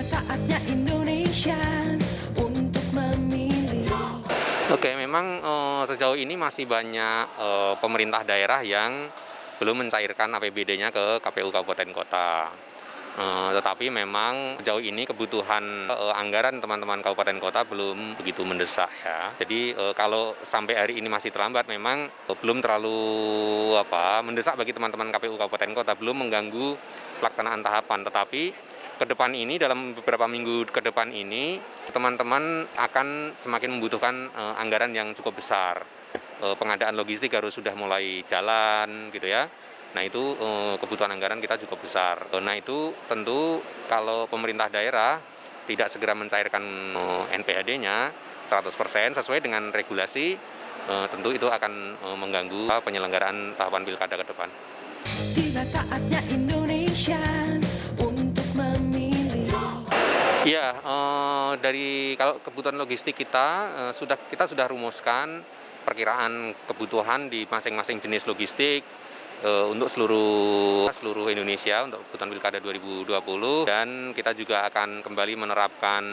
saatnya Indonesia untuk memilih. Oke, memang sejauh ini masih banyak pemerintah daerah yang belum mencairkan APBD-nya ke KPU kabupaten kota. Tetapi memang sejauh ini kebutuhan anggaran teman-teman kabupaten kota belum begitu mendesak ya. Jadi kalau sampai hari ini masih terlambat, memang belum terlalu mendesak bagi teman-teman KPU kabupaten kota, belum mengganggu pelaksanaan tahapan. Tetapi ke depan ini, dalam beberapa minggu ke depan ini, teman-teman akan semakin membutuhkan anggaran yang cukup besar. Pengadaan logistik harus sudah mulai jalan gitu ya. Nah itu kebutuhan anggaran kita cukup besar. Nah itu tentu kalau pemerintah daerah tidak segera mencairkan NPHD-nya 100% sesuai dengan regulasi, tentu itu akan mengganggu penyelenggaraan tahapan pilkada ke depan. Tiba saatnya Indonesia untuk memilih. Iya, dari kalau kebutuhan logistik kita sudah rumuskan perkiraan kebutuhan di masing-masing jenis logistik untuk seluruh Indonesia untuk kebutuhan Pilkada 2020, dan kita juga akan kembali menerapkan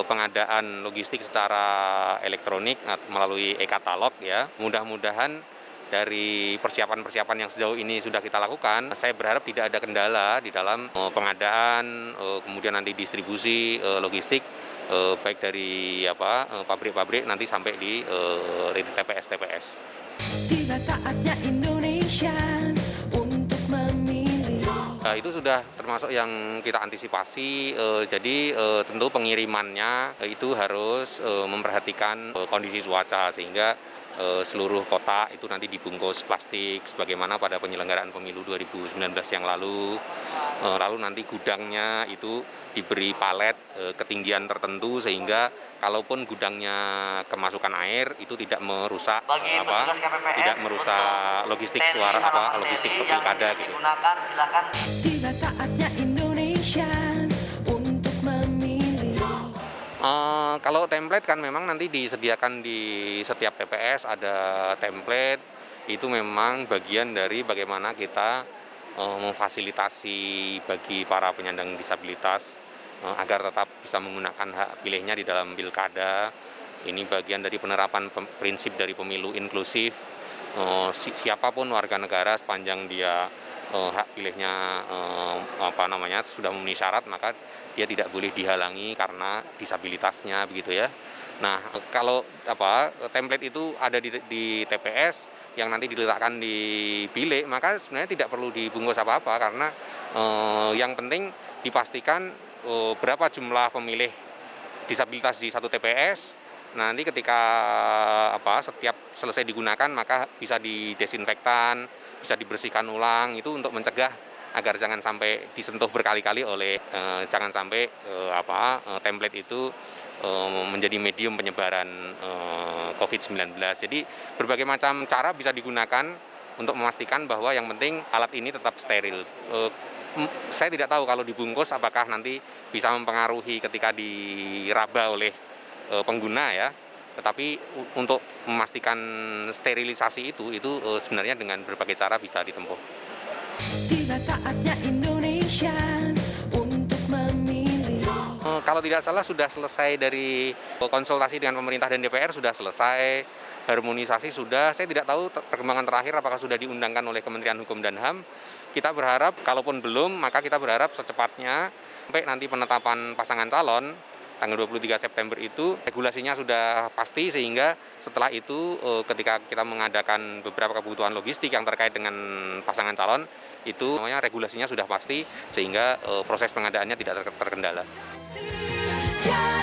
pengadaan logistik secara elektronik melalui e-katalog ya. Mudah-mudahan dari persiapan-persiapan yang sejauh ini sudah kita lakukan, saya berharap tidak ada kendala di dalam pengadaan, kemudian nanti distribusi logistik, baik dari pabrik-pabrik nanti sampai di TPS-TPS. Tiba saatnya Indonesia untuk memilih. Itu sudah termasuk yang kita antisipasi, jadi tentu pengirimannya itu harus memperhatikan kondisi cuaca, sehingga seluruh kota itu nanti dibungkus plastik sebagaimana pada penyelenggaraan pemilu 2019 yang lalu. Lalu nanti gudangnya itu diberi palet ketinggian tertentu, sehingga kalaupun gudangnya kemasukan air itu tidak merusak tidak merusak logistik logistik pilkada gitu. Silakan. Tiba saatnya Indonesia untuk memilih. Kalau template kan memang nanti disediakan di setiap TPS, ada template. Itu memang bagian dari bagaimana kita memfasilitasi bagi para penyandang disabilitas agar tetap bisa menggunakan hak pilihnya di dalam pilkada. Ini bagian dari penerapan prinsip dari pemilu inklusif. Siapapun warga negara sepanjang dia hak pilihnya sudah memenuhi syarat, maka dia tidak boleh dihalangi karena disabilitasnya begitu ya. Nah, kalau template itu ada di TPS yang nanti diletakkan di bilik, maka sebenarnya tidak perlu dibungkus apa-apa, karena yang penting dipastikan berapa jumlah pemilih disabilitas di satu TPS. Nah, nanti ketika setiap selesai digunakan maka bisa didesinfektan, bisa dibersihkan ulang, itu untuk mencegah agar jangan sampai disentuh berkali-kali oleh jangan sampai template itu menjadi medium penyebaran COVID-19. Jadi berbagai macam cara bisa digunakan untuk memastikan bahwa yang penting alat ini tetap steril. Saya tidak tahu kalau dibungkus apakah nanti bisa mempengaruhi ketika diraba oleh pengguna ya. Tetapi untuk memastikan sterilisasi itu sebenarnya dengan berbagai cara bisa ditempuh. Tiba saatnya Indonesia untuk memilih. Kalau tidak salah sudah selesai dari konsultasi dengan pemerintah dan DPR, sudah selesai, harmonisasi sudah. Saya tidak tahu perkembangan terakhir apakah sudah diundangkan oleh Kementerian Hukum dan HAM. Kita berharap, kalaupun belum, maka kita berharap secepatnya sampai nanti penetapan pasangan calon tanggal 23 September itu regulasinya sudah pasti, sehingga setelah itu ketika kita mengadakan beberapa kebutuhan logistik yang terkait dengan pasangan calon itu regulasinya sudah pasti, sehingga proses pengadaannya tidak terkendala. Jangan